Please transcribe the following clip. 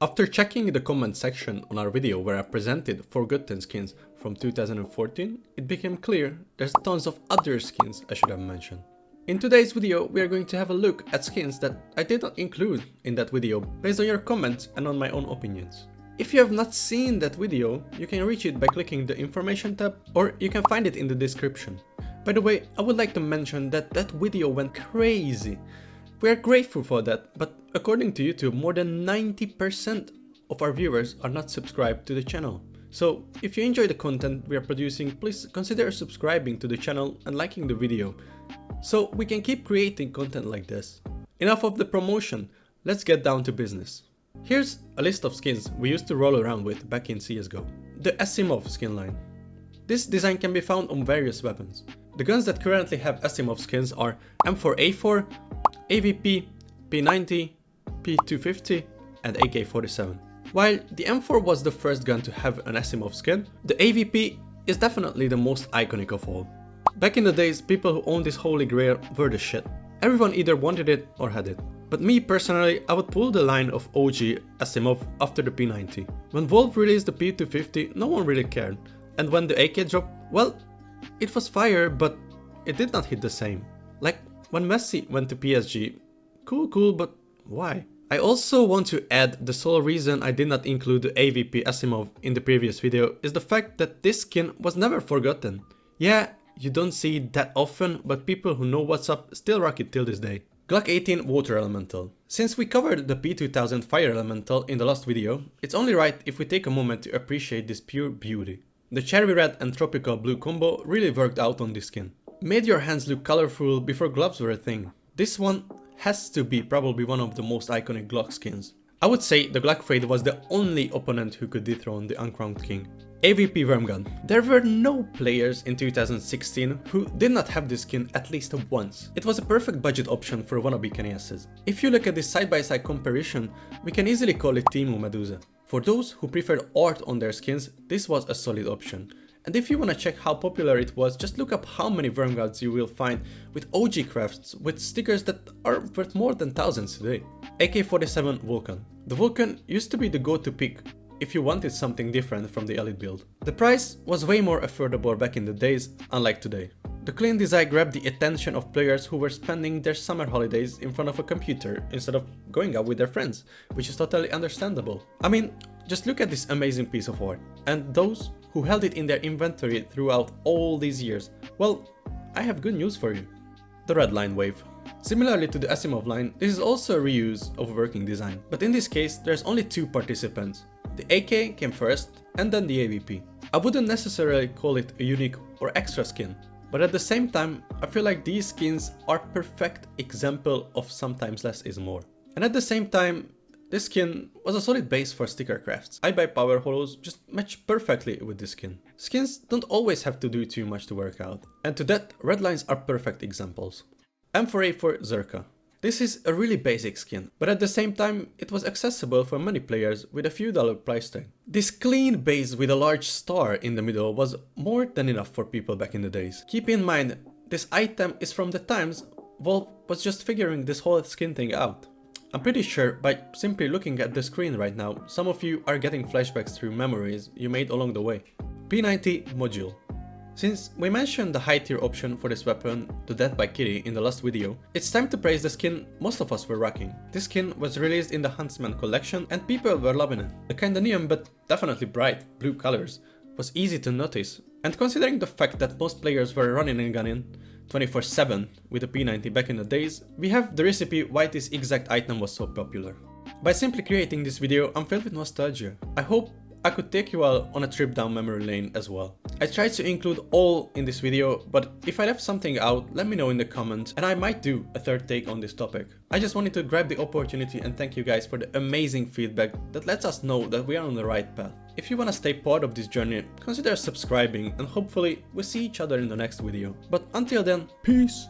After checking the comment section on our video where I presented forgotten skins from 2014, it became clear there's tons of other skins I should have mentioned. In today's video, we are going to have a look at skins that I did not include in that video based on your comments and on my own opinions. If you have not seen that video, you can reach it by clicking the information tab, or you can find it in the description. By the way, I would like to mention that that video went crazy. We are grateful for that, but according to YouTube, more than 90% of our viewers are not subscribed to the channel. So if you enjoy the content we are producing, please consider subscribing to the channel and liking the video, so we can keep creating content like this. Enough of the promotion, let's get down to business. Here's a list of skins we used to roll around with back in CSGO. The Asiimov skin line. This design can be found on various weapons. The guns that currently have Asiimov skins are M4A4, AWP, P90, P250 and AK-47. While the M4 was the first gun to have an Asiimov skin, the AWP is definitely the most iconic of all. Back in the days, people who owned this holy grail were the shit. Everyone either wanted it or had it. But me personally, I would pull the line of OG Asiimov after the P90. When Valve released the P250, no one really cared. And when the AK dropped, well, it was fire, but it did not hit the same. Like when Messi went to PSG, cool, but why? I also want to add the sole reason I did not include the AWP Asiimov in the previous video is the fact that this skin was never forgotten. Yeah, you don't see it that often, but people who know what's up still rock it till this day. Glock 18 Water Elemental. Since we covered the P2000 Fire Elemental in the last video, it's only right if we take a moment to appreciate this pure beauty. The cherry red and tropical blue combo really worked out on this skin. Made your hands look colorful before gloves were a thing. This one has to be probably one of the most iconic Glock skins. I would say the Glock Fade was the only opponent who could dethrone the uncrowned king. AWP Worm God. There were no players in 2016 who did not have this skin at least once. It was a perfect budget option for wannabe Kenyases. If you look at this side-by-side comparison, we can easily call it Teemu Medusa. For those who preferred art on their skins, this was a solid option. And if you wanna check how popular it was, just look up how many Worm Gods you will find with OG crafts with stickers that are worth more than thousands today. AK-47 Vulcan. The Vulcan used to be the go-to pick if you wanted something different from the elite build. The price was way more affordable back in the days, unlike today. The clean design grabbed the attention of players who were spending their summer holidays in front of a computer instead of going out with their friends, which is totally understandable. I mean, just look at this amazing piece of art. And those who held it in their inventory throughout all these years, well, I have good news for you. The Redline Wave. Similarly to the Asiimov line, this is also a reuse of a working design, but in this case there's only two participants. The AK came first and then the AWP. I wouldn't necessarily call it a unique or extra skin, but at the same time I feel like these skins are perfect example of sometimes less is more. And at the same time, this skin was a solid base for sticker crafts. I buy power hollows just match perfectly with this skin. Skins don't always have to do too much to work out, and to that, red lines are perfect examples. M4A4 Zirka. This is a really basic skin, but at the same time it was accessible for many players with a few dollar price tag. This clean base with a large star in the middle was more than enough for people back in the days. Keep in mind, this item is from the times Valve was just figuring this whole skin thing out. I'm pretty sure by simply looking at the screen right now, some of you are getting flashbacks through memories you made along the way. P90 Module. Since we mentioned the high tier option for this weapon, the Death by Kitty, in the last video, it's time to praise the skin most of us were rocking. This skin was released in the Huntsman collection and people were loving it. The kinda neon but definitely bright blue colors was easy to notice, and considering the fact that most players were running and gunning 24/7 with the P90 back in the days, we have the recipe why this exact item was so popular. By simply creating this video, I'm filled with nostalgia. I hope I could take you all on a trip down memory lane as well. I tried to include all in this video, but if I left something out, let me know in the comments and I might do a third take on this topic. I just wanted to grab the opportunity and thank you guys for the amazing feedback that lets us know that we are on the right path. If you wanna stay part of this journey, consider subscribing and hopefully we'll see each other in the next video. But until then, peace!